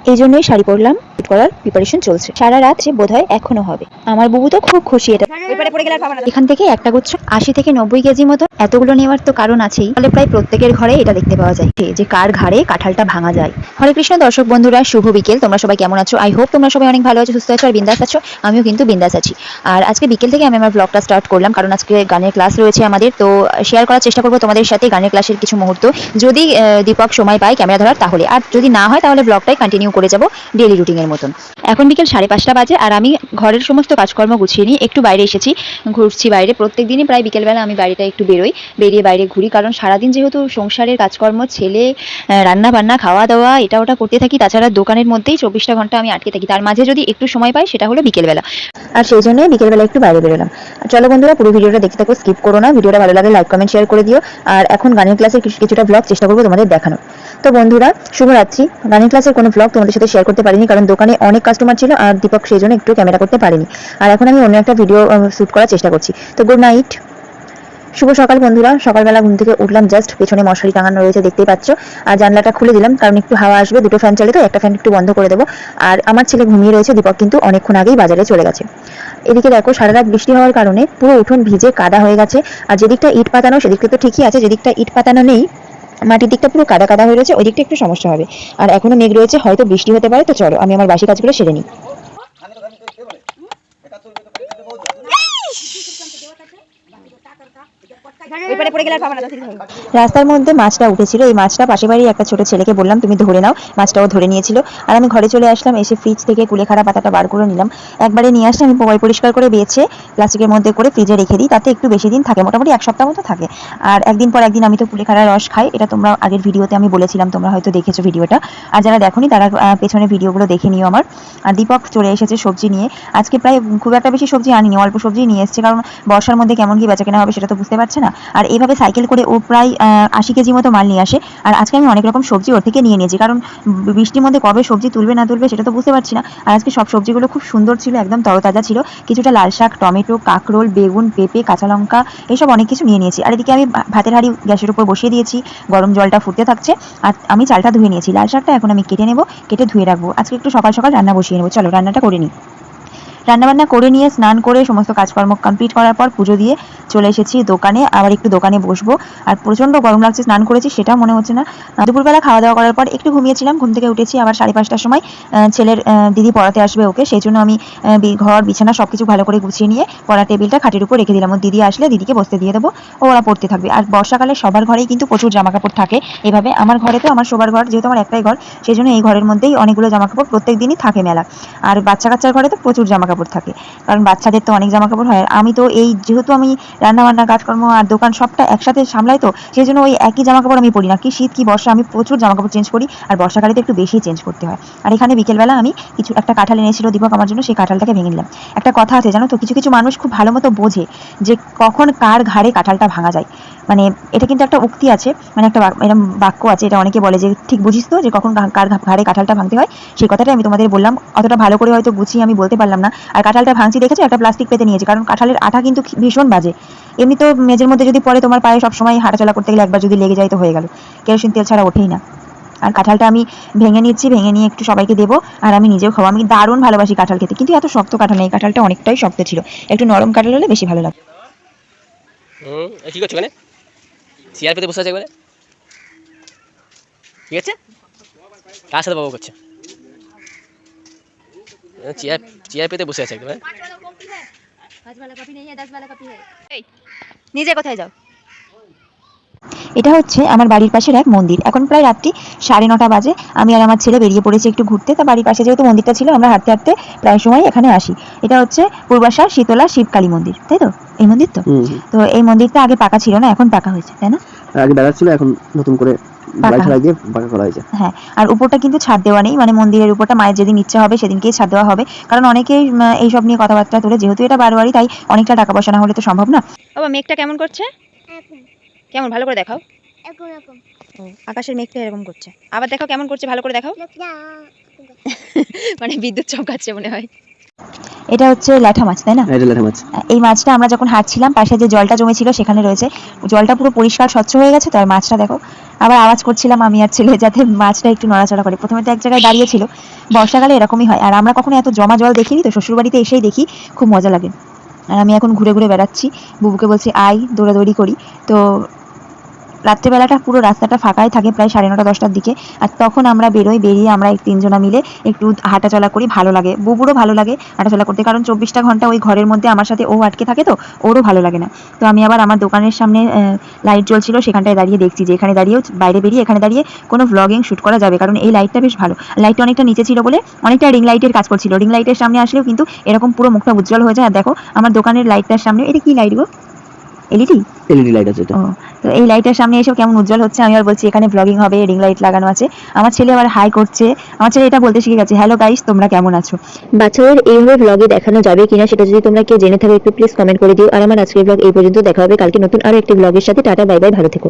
এই জন্যই শাড়ি পরলাম, করার প্রিপারেশন চলছে। সারা রাত সে বোধহয় এখনো হবে। আমার বুবু তো খুব খুশি। এটা এখান থেকে একটা গুচ্ছ 80 থেকে 90 কেজি মতো, এতগুলো নেওয়ার তো কারণ আছেই। ফলে প্রায় প্রত্যেকের ঘরে এটা দেখতে পাওয়া যায় যে কার ঘাড়ে কাঁঠালটা ভাঙা যায়। হরে কৃষ্ণ দর্শক বন্ধুরা, শুভ বিকেল। তোমরা সবাই কেমন আছো? আই হোপ তোমরা সবাই অনেক ভালো আছো, সুস্থ আছো আর বিন্দাস আছো। আমিও কিন্তু বিন্দাস আছি। আর আজকে বিকেল থেকে আমি আমার ব্লগটা স্টার্ট করলাম, কারণ আজকে গানের ক্লাস রয়েছে আমাদের। তো শেয়ার করার চেষ্টা করবো তোমাদের সাথে গানের ক্লাসের কিছু মুহূর্ত, যদি দীপক সময় পায় ক্যামেরা ধরার তাহলে। আর যদি না হয় তাহলে ব্লগটাই কন্টিনিউ করে যাবো ডেইলি রুটিনের মতন। এখন বিকেল 5:30 বাজে আর আমি ঘরের সমস্ত কাজকর্ম গুছিয়ে নিয়ে একটু বাইরে এসেছি, ঘুরছি বাইরে। প্রত্যেক দিনই প্রায় বিকেলবেলা আমি বাড়িটা একটু বেরিয়ে বাইরে ঘুরি, কারণ সারাদিন যেহেতু সংসারের কাজকর্ম, ছেলে, রান্না বান্না, খাওয়া দাওয়া, এটা ওটা করতে থাকি। তাছাড়া দোকানের মধ্যেই 24টা ঘন্টা আমি আটকে থাকি। তার মাঝে যদি একটু সময় পাই সেটা হলো বিকেলবেলা, আর সেই জন্যই বিকেলবেলা একটু বাইরে বেরোলাম। চলো বন্ধুরা, পুরো ভিডিওটা দেখতে থাকো, স্কিপ করো না। ভিডিওটা ভালো লাগলে লাইক কমেন্ট শেয়ার করে দিও। আর এখন গানের ক্লাসের কিছুটা ব্লগ চেষ্টা করবো তোমাদের দেখানোর। তো বন্ধুরা, শুভরাত্রি। গানের ক্লাসের কোনো ব্লগ তোমাদের সাথে শেয়ার করতে পারিনি, কারণ দোকানে অনেক কাস্টমার ছিল আর দীপক সেই জন্য একটু ক্যামেরা করতে পারিনি। আর এখন আমি অন্য একটা ভিডিও শ্যুট করার চেষ্টা করছি। তো গুড নাইট, শুভ সকাল বন্ধুরা। সকালবেলা ঘুম থেকে উঠলাম, জাস্ট পেছনে মশারি টাঙানো রয়েছে দেখতেই পাচ্ছ। আর জানলাটা খুলে দিলাম, কারণ একটু হাওয়া আসবে। দুটো ফ্যান চলে তো, একটা ফ্যান একটু বন্ধ করে দেবো। আর আমার ছেলে ঘুমিয়ে রয়েছে, দীপক কিন্তু অনেকক্ষণ আগেই বাজারে চলে গেছে। এদিকে দেখো, সারা রাত বৃষ্টি হওয়ার কারণে পুরো উঠোন ভিজে কাদা হয়ে গেছে। আর যেদিকটা ইট পাতানো সেদিকটা তো ঠিকই আছে, যেদিকটা ইট পাতানো নেই, মাটির দিকটা পুরো কাদা কাদা হয়ে রয়েছে, ওই দিকটা একটু সমস্যা হবে। আর এখনো মেঘ রয়েছে, হয়তো বৃষ্টি হতে পারে। তো চলো আমি আমার বাসি কাজগুলো সেরে নিই। রাস্তার মধ্যে মাছটা উঠেছিল, এই মাছটা পাশে বাড়ি একটা ছোট ছেলেকে বললাম তুমি ধরে নাও। মাছটাও ধরে নিয়েছিল। আর আমি ঘরে চলে আসলাম, এসে ফ্রিজ থেকে কুলেখাড়া পাতাটা বার করে নিলাম। একবারে নিয়ে আসলে আমি পরিষ্কার করে বেছে প্লাস্টিকের মধ্যে করে ফ্রিজে রেখে দিই, তাতে একটু বেশি দিন থাকে, মোটামুটি 1 সপ্তাহ মতো থাকে। আর একদিন পর একদিন আমি তো কুলেখাড়ার রস খাই, এটা তোমরা আগের ভিডিওতে আমি বলেছিলাম, তোমরা হয়তো দেখেছো ভিডিওটা। আর যারা দেখোনি তারা পেছনের ভিডিওগুলো দেখে নিও আমার। আর দীপক চলে এসেছে সবজি নিয়ে। আজকে প্রায় খুব একটা বেশি সবজি আনিনি, অল্প সবজি নিয়ে এসেছে, কারণ বর্ষার মধ্যে কেমন কি বেচাকেনা হবে সেটা তো বুঝতে পারছে না। আর এইভাবে সাইকেল করে ও প্রায় 80 কেজি মতো মাল নিয়ে আসে। আর আজকে আমি অনেক রকম সবজি ওর থেকে নিয়ে নিয়েছি, কারণ বৃষ্টির মধ্যে কবে সবজি তুলবে না তুলবে সেটা তো বুঝতে পারছি না। আর আজকে সব সবজিগুলো খুব সুন্দর ছিল, একদম তরতাজা ছিল। কিছুটা লাল শাক, টমেটো, কাঁকরোল, বেগুন, পেঁপে, কাঁচা লঙ্কা, এইসব অনেক কিছু নিয়ে নিয়েছি। আর এদিকে আমি ভাতের হাঁড়ি গ্যাসের উপর বসিয়ে দিয়েছি, গরম জলটা ফুটতে থাকছে। আর আমি চালটা ধুয়ে নিয়েছি, লাল শাকটা এখন আমি কেটে নেবো, কেটে ধুয়ে রাখবো। আজকে একটু সকাল সকাল রান্না বসিয়ে নেবো। চলো রান্নাটা করে নিই। রান্নাবান্না করে নিয়ে স্নান করে সমস্ত কাজকর্ম কমপ্লিট করার পর পুজো দিয়ে চলে এসেছি দোকানে। আবার একটু দোকানে বসবো। আর প্রচণ্ড গরম লাগছে, স্নান করেছি সেটাও মনে হচ্ছে না। দুপুরবেলা খাওয়া দাওয়া করার পর একটু ঘুমিয়েছিলাম, ঘুম থেকে উঠেছি আবার 5:30টার সময়। ছেলের দিদি পড়াতে আসবে ওকে, সেই জন্য আমি ঘর বিছানা সব কিছু ভালো করে গুছিয়ে নিয়ে পড়ার টেবিলটা খাটের উপর রেখে দিলাম। ওর দিদি আসলে দিদিকে বসতে দিয়ে দেবো, ওরা পড়তে থাকবে। আর বর্ষাকালে সবার ঘরেই কিন্তু প্রচুর জামাকাপড় থাকে। এভাবে আমার ঘরে তো, আমার শোবার ঘর যেহেতু আমার একটাই ঘর, সেই জন্য এই ঘরের মধ্যেই অনেকগুলো জামাকাপড় প্রত্যেক দিনই থাকে মেলা। আর বাচ্চা কাচ্চার ঘরে তো প্রচুর জামাকাপড় থাকে, কারণ বাচ্চাদের তো অনেক জামাকাপড় হয়। আমি তো এই যেহেতু আমি রান্নাবান্না কাজকর্ম আর দোকান সবটা একসাথে সামলাই, তো সেই জন্য ওই একই জামাকাপড় আমি পরি না। কি শীত কি বর্ষা, আমি প্রচুর জামাকাপড় চেঞ্জ করি। আর বর্ষাকালে তো একটু বেশি চেঞ্জ করতে হয়। আর এখানে বিকেলবেলা আমি একটা কাঁঠাল এনেছিল দীপক আমার জন্য, সেই কাঁঠালটাকে ভেঙে নিলাম। একটা কথা আছে জানো তো, কিছু কিছু মানুষ খুব ভালো মতো বোঝে যে কখন কার ঘাড়ে কাঁঠালটা ভাঙা যায়। মানে এটা কিন্তু একটা উক্তি আছে, মানে একটা এরকম বাক্য আছে, এটা অনেকে বলে যে ঠিক বুঝিস তো যে কখন কার ঘাড়ে কাঁঠালটা ভাঙতে হয়। সেই কথাটাই আমি তোমাদের বললাম, অতটা ভালো করে হয়তো গুছিয়ে আমি বলতে পারলাম না। আর কাঁঠালটা ভাঙছি দেখেছো, একটা প্লাস্টিক পেতে নিয়েছি, কারণ কাঁঠালের আঠা কিন্তু ভীষণ বাজে। এমনি তো মেঝের মধ্যে যদি পড়ে তোমার পায়ে সবসময় হাঁটাচলা করতে গেলে একবার যদি লেগে যায় তো হয়ে গেল, কেরোসিন তেল ছাড়া ওঠেই না। আর কাঁঠালটা আমি ভেঙে নিচ্ছি, ভেঙে নিয়ে একটু সবাইকে দেবো আর আমি নিজেও খাবো। আমি দারুণ ভালোবাসি কাঁঠাল খেতে, কিন্তু এত শক্ত কাঁঠাল নেই, কাঁঠালটা অনেকটাই শক্ত ছিল। একটু নরম কাঁঠাল হলে বেশি ভালো লাগে। কি করছো মানে? চেয়ার পেতে বসে আছে একবারে, ঠিক আছে? কার সাথে বাবা করছে? চেয়ার চেয়ার পেতে বসে আছে একবারে। নিজে কোথায় যাও? এটা হচ্ছে আমার বাড়ির পাশের এক মন্দির। এখন প্রায় রাত্রি 9:30 বাজে। আমি আর আমার ছেলে বেরিয়ে পড়েছি একটু ঘুরতে। তা বাড়ির পাশে যেহেতু মন্দিরটা ছিল, আমরা হাঁটতে হাঁটতে প্রায় সময় এখানে আসি। এটা হচ্ছে পূর্বাশা শীতলা শিবকালী মন্দির, তাই তো? এই মন্দির তো। তো এই মন্দিরটা আগে পাকা ছিল না, এখন পাকা হয়েছে, তাই না? আগে বেড়া ছিল, এখন নতুন করে দিয়ে পাকা করা হয়েছে। হ্যাঁ, আর উপরটা কিন্তু ছাদ দেওয়া নেই, মানে মন্দিরের উপরটা মায়ের যেদিন ইচ্ছা হবে সেদিনকেই ছাদ দেওয়া হবে। কারণ অনেকেই এইসব নিয়ে কথাবার্তা তোলে, যেহেতু এটা বারবারই, তাই অনেকটা টাকা পয়সা না হলে তো সম্ভব না। বাবা মেঘটা কেমন করছে? কেমন, ভালো করে দেখাও। আকাশের মেঘটা এরকম করছে, আবার দেখো কেমন করছে, ভালো করে দেখাও। মানে বিদ্যুৎ চমকাচ্ছে মনে হয়। এটা হচ্ছে ল্যাঠা মাছ, তাই না? এটা ল্যাঠা মাছ। এই মাছটা আমরা যখন হাঁটছিলাম পাশে যে জলটা জমেছিল সেখানে রয়েছে, জলটা পুরো পরিষ্কার স্বচ্ছ হয়ে গেছে, তো আর মাছটা দেখো। আবার আওয়াজ করছিলাম আমি আর ছেলে যাতে মাছটা একটু নড়াচড়া করে। প্রথমে তো এক জায়গায় দাঁড়িয়ে ছিল, বর্ষাকালে এরকমই হয়। আর আমরা কখনো এত জমা জল দেখিনি, তো শ্বশুরবাড়িতে এসেই দেখি, খুব মজা লাগে। আর আমি এখন ঘুরে ঘুরে বেড়াচ্ছি, বুবুকে বলছি আয় দৌড়াদৌড়ি করি। তো রাত্রেবেলাটা পুরো রাস্তাটা ফাঁকাই থাকে প্রায় 9:30 10টার দিকে। আর তখন আমরা বেরিয়ে আমরা এই তিনজনা মিলে একটু হাঁটাচলা করি, ভালো লাগে, বুবুরও ভালো লাগে হাঁটাচলা করতে, কারণ 24টা ঘন্টা ওই ঘরের মধ্যে আমার সাথে ও আটকে থাকে, তো ওরও ভালো লাগে না। তো আমি আবার আমার দোকানের সামনে লাইট জ্বলছিল, সেখানটায় দাঁড়িয়ে দেখছি যে এখানে দাঁড়িয়েও বাইরে বেরিয়ে এখানে দাঁড়িয়ে কোনো ভ্লগিং শ্যুট করা যাবে, কারণ এই লাইটটা বেশ ভালো। লাইটটা অনেকটা নিচে ছিল বলে অনেকটা রিং লাইটের কাজ করছিল, রিং লাইটের সামনে আসলেও কিন্তু এরকম পুরো মুখটা উজ্জ্বল হয়ে যায়। আর দেখো আমার দোকানের লাইটটার সামনে, এটা কি লাইট গো? এলইডি? এলইডি লাইট আছে এটা। ও, তো এই লাইটের সামনে এসে কেমন উজ্জ্বল হচ্ছে। আমি আর বলছি এখানে ব্লগিং হবে, রিং লাইট লাগানো আছে। আমার ছেলে আবার হাই করছে, আমার ছেলে এটা বলতে শিখে গেছে, হ্যালো গাইস তোমরা কেমন আছো। বাচ্চাদের এইভাবে ব্লগে দেখানো যাবে কিনা সেটা যদি তোমরা কেউ জেনে থাকো একটু প্লিজ কমেন্ট করে দিও। আর আমার আজকের ব্লগ এই পর্যন্ত, দেখা হবে কালকে নতুন আরো একটি ব্লগের সাথে। টাটা, বাই বাই, ভালো থেকো।